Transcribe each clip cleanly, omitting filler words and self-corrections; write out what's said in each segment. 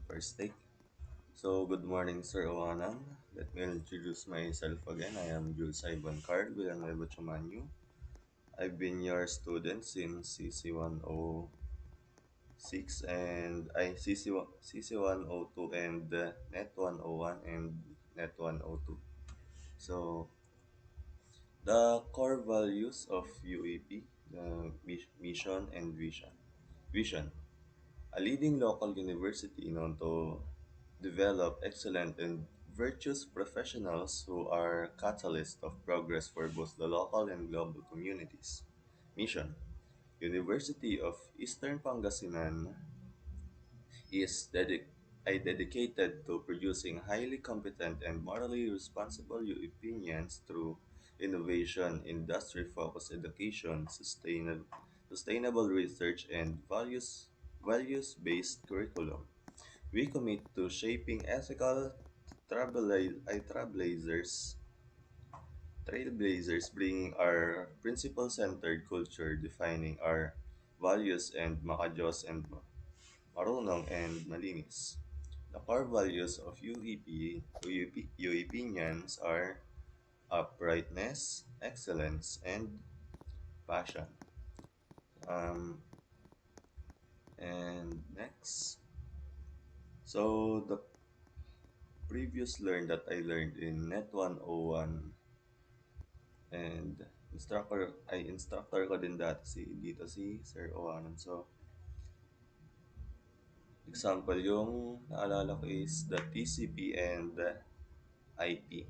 First take. So, good morning, Sir Owanan. Let me introduce myself again. I am Jules Ivan Carl Villanueva Chumanyu. I've been your student since CC106 and CC102 and Net 101 and Net 102. So, the core values of UAP, the mission and vision. Vision. A leading local university known to develop excellent and virtuous professionals who are catalysts of progress for both the local and global communities. Mission. University of Eastern Pangasinan is dedicated to producing highly competent and morally responsible opinions through innovation, industry-focused education, sustainable research, and values-based curriculum. We commit to shaping ethical trailblazers, bringing our principle-centered culture, defining our values and makajos and marunong and malinis. The core values of UEPians are uprightness, excellence, and passion. Um, and next, so the previous learn that I learned in Net 101 and instructor ko din dati si Sir Owanan. So, example, yung naalala ko is the TCP and the IP.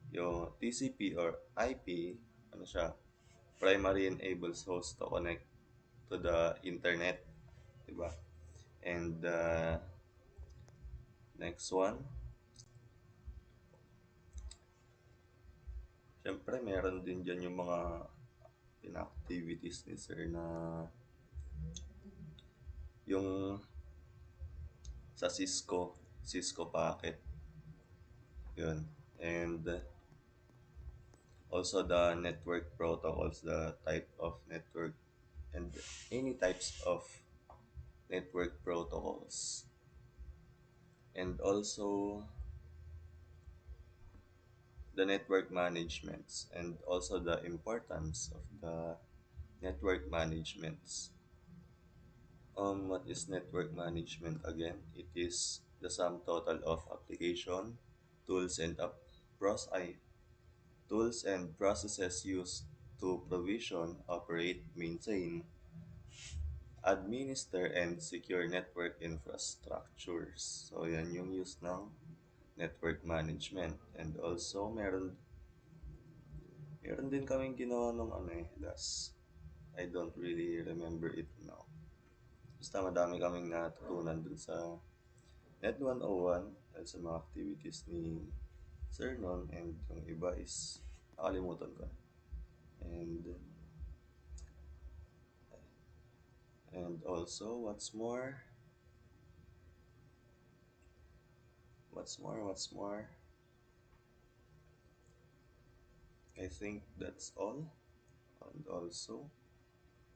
Yung TCP or IP, ano siya, primary enables host to connect to the internet, di ba? And next one, syempre meron din dyan yung mga activities ni Sir na yung sa Cisco packet, yun. And also the network protocols, the type of network and any types of network protocols. And also the network managements and also the importance of the network managements. What is network management again? It is the sum total of application, tools and up pros I tools and processes used to provision, operate, maintain, administer, and secure network infrastructures. So, yan yung use ng network management. And also, meron din kaming ginawa nung ano last. I don't really remember it now. Basta madami kaming natutunan dun sa Net 101 dahil sa mga activities ni Sir Non and yung iba is nakalimutan ko na. And also what's more, I think that's all. And also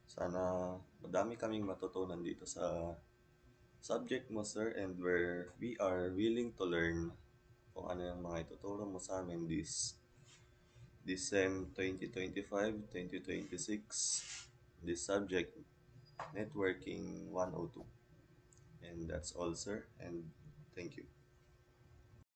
sana madami kaming matutunan dito sa subject mo, sir, and where we are willing to learn kung ano yung mga ituturo mo sa amin this SEM 2025-2026, this subject, Networking 102. And that's all, sir, and thank you.